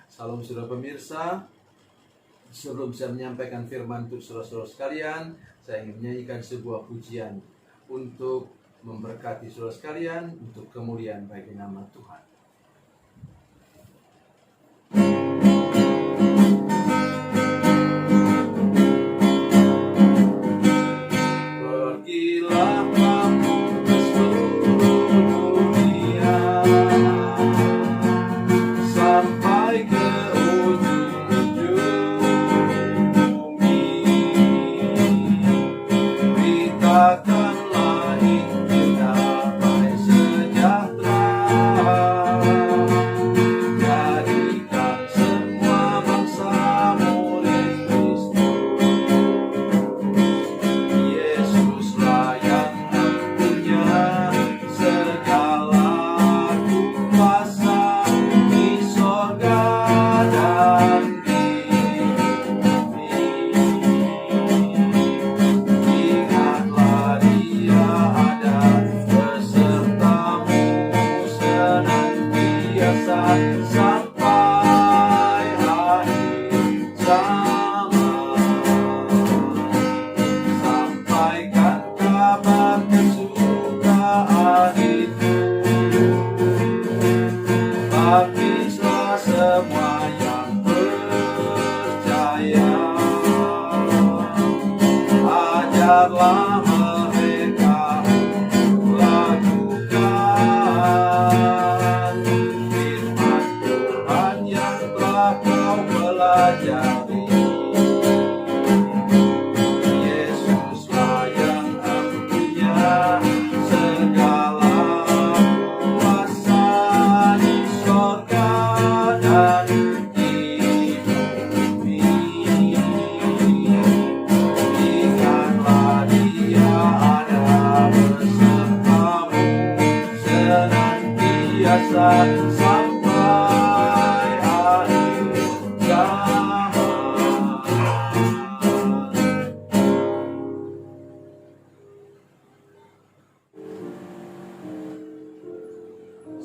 Salam saudara pemirsa. Sebelum saya menyampaikan firman untuk saudara-saudara sekalian, saya ingin menyanyikan sebuah pujian untuk memberkati saudara sekalian, untuk kemuliaan bagi nama Tuhan.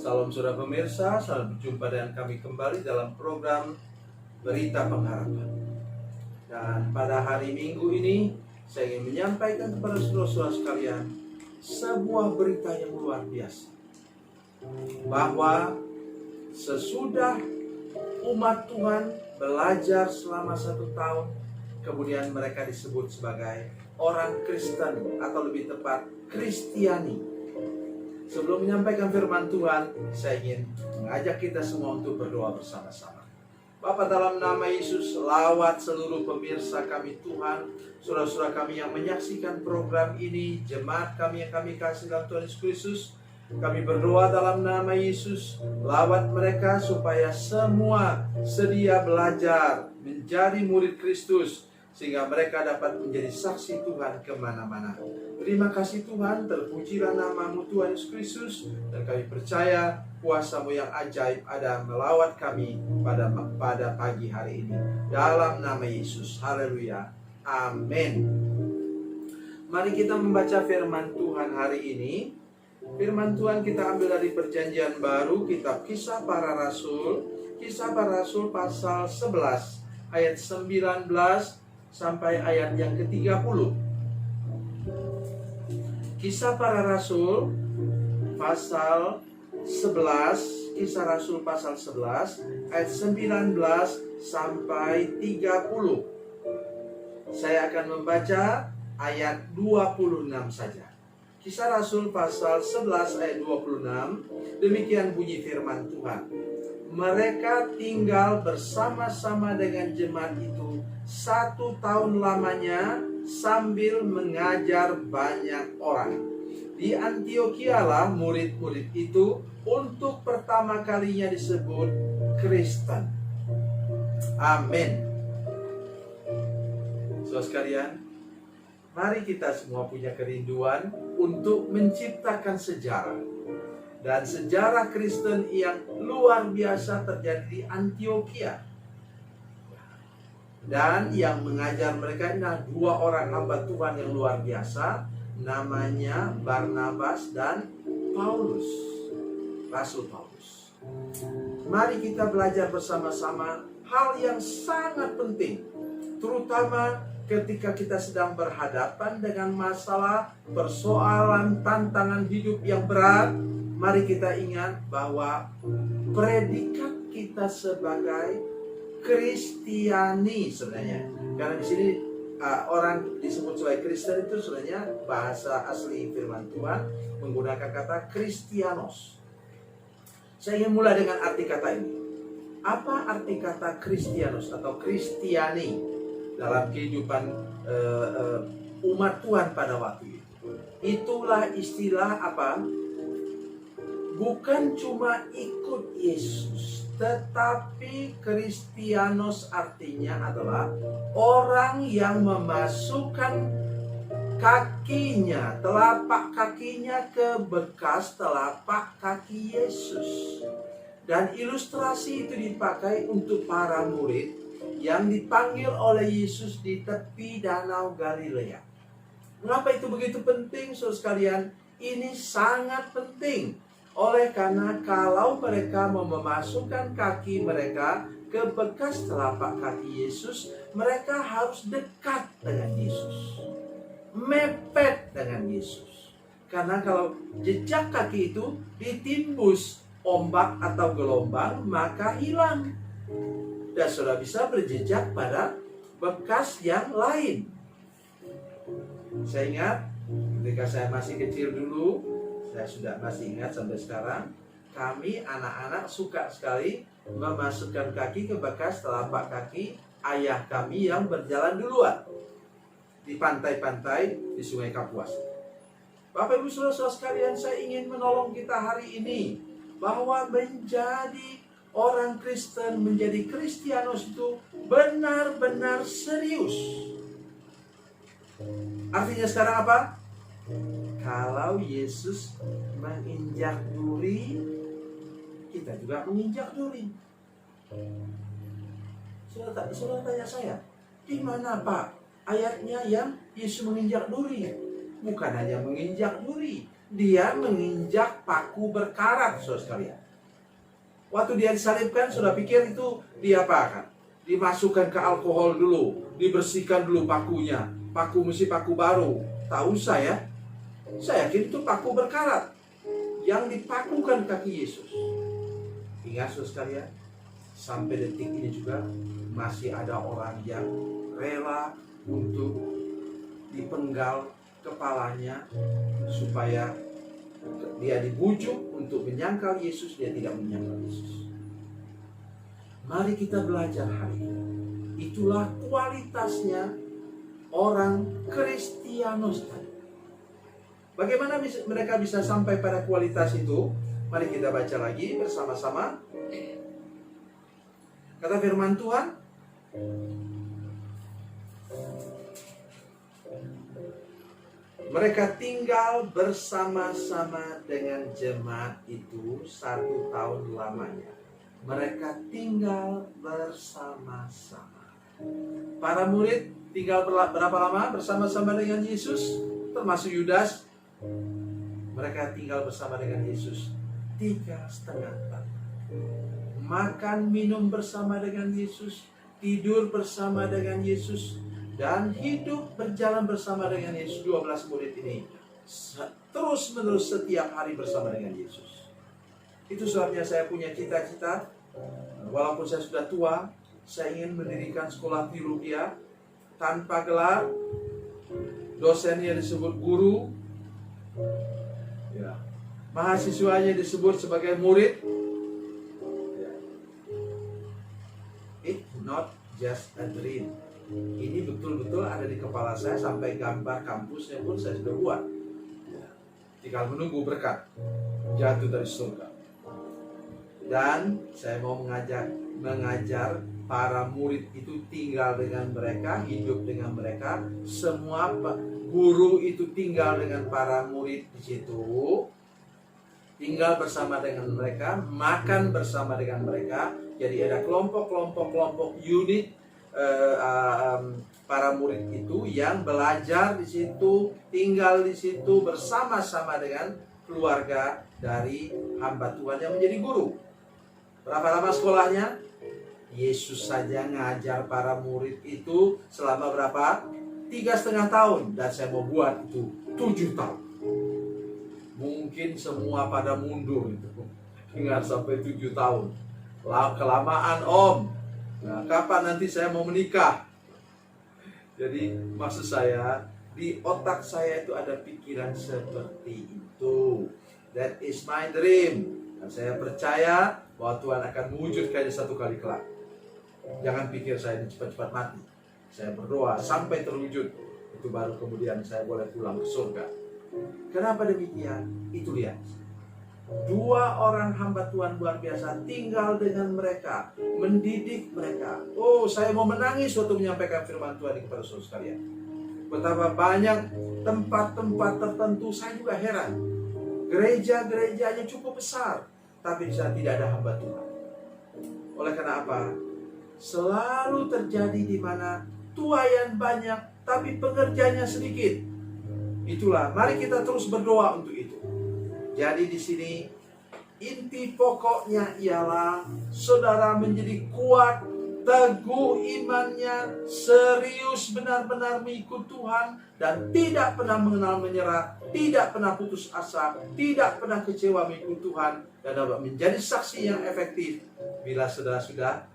Salam saudara pemirsa, selamat berjumpa dengan kami kembali dalam program Berita Pengharapan. Dan pada hari Minggu ini, saya ingin menyampaikan kepada saudara-saudara sekalian sebuah berita yang luar biasa. Bahwa sesudah umat Tuhan belajar selama 1 tahun, kemudian mereka disebut sebagai orang Kristen atau lebih tepat Kristiani. Sebelum menyampaikan firman Tuhan, saya ingin mengajak kita semua untuk berdoa bersama-sama. Bapa, dalam nama Yesus, lawat seluruh pemirsa kami Tuhan, saudara-saudara kami yang menyaksikan program ini, jemaat kami yang kami kasih dalam Tuhan Yesus Kristus. Kami berdoa dalam nama Yesus, lawat mereka supaya semua sedia belajar menjadi murid Kristus, sehingga mereka dapat menjadi saksi Tuhan kemana-mana. Terima kasih Tuhan, terpujilah nama-Mu Tuhan Yesus Kristus, dan kami percaya kuasa-Mu yang ajaib ada melawat kami pada pagi hari ini. Dalam nama Yesus, haleluya, amin. Mari kita membaca firman Tuhan hari ini. Firman Tuhan kita ambil dari Perjanjian Baru, kitab Kisah Para Rasul, Kisah Para Rasul pasal 11, ayat 19 sampai ayat yang ke-30. Kisah Para Rasul pasal 11, Kisah Rasul pasal 11 ayat 19 sampai 30. Saya akan membaca ayat 26 saja. Kisah Rasul pasal 11 ayat 26, demikian bunyi firman Tuhan. Mereka tinggal bersama-sama dengan jemaat itu 1 tahun lamanya sambil mengajar banyak orang. Di Antiokhia lah murid-murid itu untuk pertama kalinya disebut Kristen. Amin. Saudara sekalian, mari kita semua punya kerinduan untuk menciptakan sejarah. Dan sejarah Kristen yang luar biasa terjadi di Antiokhia. Dan yang mengajar mereka adalah 2 orang hamba Tuhan yang luar biasa. Namanya Barnabas dan Paulus, Rasul Paulus. mari kita belajar bersama-sama hal yang sangat penting, terutama ketika kita sedang berhadapan dengan masalah, persoalan, tantangan hidup yang berat. Mari kita ingat bahwa predikat kita sebagai Kristiani sebenarnya, karena di sini orang disebut sebagai Kristen itu sebenarnya bahasa asli firman Tuhan menggunakan kata Kristianos. Saya ingin mulai dengan arti kata ini. Apa arti kata Kristianos atau Kristiani dalam kehidupan umat Tuhan pada waktu itu? Itulah istilah apa? Bukan cuma ikut Yesus, tetapi Kristianos artinya adalah orang yang memasukkan kakinya, telapak kakinya ke bekas telapak kaki Yesus. Dan ilustrasi itu dipakai untuk para murid yang dipanggil oleh Yesus di tepi danau Galilea. Mengapa itu begitu penting, saudara sekalian? Ini sangat penting. Oleh karena kalau mereka mau memasukkan kaki mereka ke bekas telapak kaki Yesus, mereka harus dekat dengan Yesus, mepet dengan Yesus. Karena kalau jejak kaki itu ditimbus ombak atau gelombang, maka hilang. Dan sudah bisa berjejak pada bekas yang lain. Saya ingat ketika saya masih kecil dulu, saya sudah masih ingat sampai sekarang, kami anak-anak suka sekali memasukkan kaki ke bekas telapak kaki ayah kami yang berjalan duluan di pantai-pantai di Sungai Kapuas. Bapak Ibu Saudara-saudara sekalian, saya ingin menolong kita hari ini bahwa menjadi orang Kristen, menjadi Kristianos itu benar-benar serius. Artinya sekarang apa? Kalau Yesus menginjak duri, kita juga menginjak duri. Saudara tanya saya, di mana Pak ayatnya yang Yesus menginjak duri? Bukan hanya menginjak duri, dia menginjak paku berkarat, saudara sekalian. Waktu dia disalibkan, sudah pikir itu diapakan? Dimasukkan ke alkohol dulu, dibersihkan dulu pakunya. Paku mesti paku baru. Tak usah ya. Saya yakin itu paku berkarat yang dipakukan kaki Yesus. Ingat saudara sekalian, sampai detik ini juga masih ada orang yang rela untuk dipenggal kepalanya supaya dia dibujuk untuk menyangkal Yesus, dia tidak menyangkal Yesus. Mari kita belajar hari ini. Itulah kualitasnya orang Kristianos tadi. Bagaimana mereka bisa sampai pada kualitas itu? Mari kita baca lagi bersama-sama. Kata firman Tuhan, mereka tinggal bersama-sama dengan jemaat itu 1 tahun lamanya. Mereka tinggal bersama-sama. Para murid tinggal berapa lama bersama-sama dengan Yesus? Termasuk Yudas. Mereka tinggal bersama dengan Yesus 3,5 tahun. Makan minum bersama dengan Yesus, tidur bersama dengan Yesus, dan hidup berjalan bersama dengan Yesus. 12 murid ini terus menerus setiap hari bersama dengan Yesus. Itu sebabnya saya punya cita-cita. Walaupun saya sudah tua, saya ingin mendirikan sekolah teologi tanpa gelar. Dosennya disebut guru, ya. Mahasiswanya disebut sebagai murid. Ya. It's not just a dream. Ini betul-betul ada di kepala saya, sampai gambar kampusnya pun saya sudah buat. Ya. Tinggal menunggu berkat jatuh dari surga. Dan saya mau mengajar para murid itu tinggal dengan mereka, hidup dengan mereka. Semua guru itu tinggal dengan para murid di situ, tinggal bersama dengan mereka, makan bersama dengan mereka. Jadi ada kelompok unit para murid itu yang belajar di situ, tinggal di situ bersama-sama dengan keluarga dari hamba Tuhan yang menjadi guru. Berapa lama sekolahnya? Yesus saja ngajar para murid itu selama berapa? 3,5 tahun. Dan saya mau buat itu 7 tahun. Mungkin semua pada mundur itu. Nggak sampai 7 tahun. Kelamaan om. Nah, kapan nanti saya mau menikah? Jadi maksud saya, di otak saya itu ada pikiran seperti itu. That is my dream. Dan saya percaya bahwa Tuhan akan mewujudkannya satu kali kelak. Jangan pikir saya ini cepat-cepat mati. Saya berdoa sampai terwujud. Itu baru kemudian saya boleh pulang ke surga. Kenapa demikian? Itu lihat. 2 orang hamba Tuhan luar biasa tinggal dengan mereka, mendidik mereka. Oh, saya mau menangis waktu menyampaikan firman Tuhan kepada saudara sekalian. Betapa banyak tempat-tempat tertentu, saya juga heran. Gereja-gerejanya cukup besar, tapi di sana tidak ada hamba Tuhan. Oleh karena apa? Selalu terjadi di mana tuayan banyak, tapi pengerjanya sedikit. Itulah, mari kita terus berdoa untuk itu. Jadi di sini inti pokoknya ialah saudara menjadi kuat, teguh imannya, serius benar-benar mengikut Tuhan, dan tidak pernah mengenal menyerah, tidak pernah putus asa, tidak pernah kecewa mengikut Tuhan, dan dapat menjadi saksi yang efektif bila saudara sudah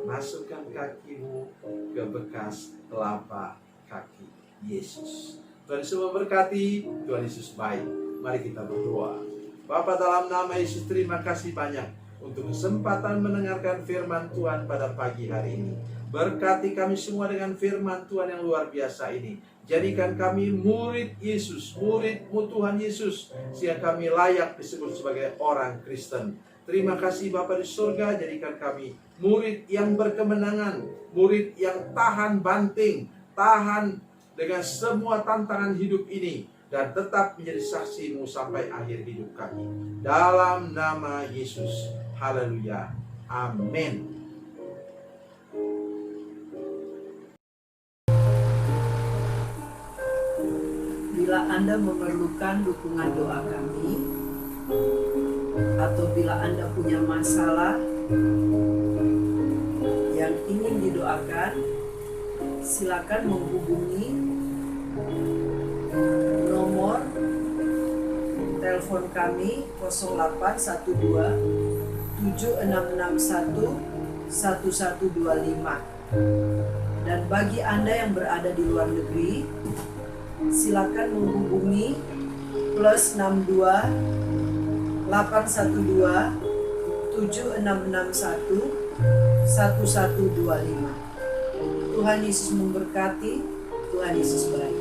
masukkan kakimu ke bekas telapak kaki Yesus. Tuhan Yesus memberkati, Tuhan Yesus baik. Mari kita berdoa. Bapa, dalam nama Yesus, terima kasih banyak untuk kesempatan mendengarkan firman Tuhan pada pagi hari ini. Berkati kami semua dengan firman Tuhan yang luar biasa ini. Jadikan kami murid Yesus, murid-Mu Tuhan Yesus, sehingga kami layak disebut sebagai orang Kristen. Terima kasih Bapa di surga, jadikan kami murid yang berkemenangan, murid yang tahan banting, tahan dengan semua tantangan hidup ini, dan tetap menjadi saksi-Mu sampai akhir hidup kami. Dalam nama Yesus. Haleluya. Amin. Bila Anda memerlukan dukungan doa kami, atau bila Anda punya masalah yang ingin didoakan, silakan menghubungi nomor telepon kami 0812 7661 1125. Dan bagi Anda yang berada di luar negeri, silakan menghubungi +62 812 7661 1125. Tuhan Yesus memberkati, Tuhan Yesus baik.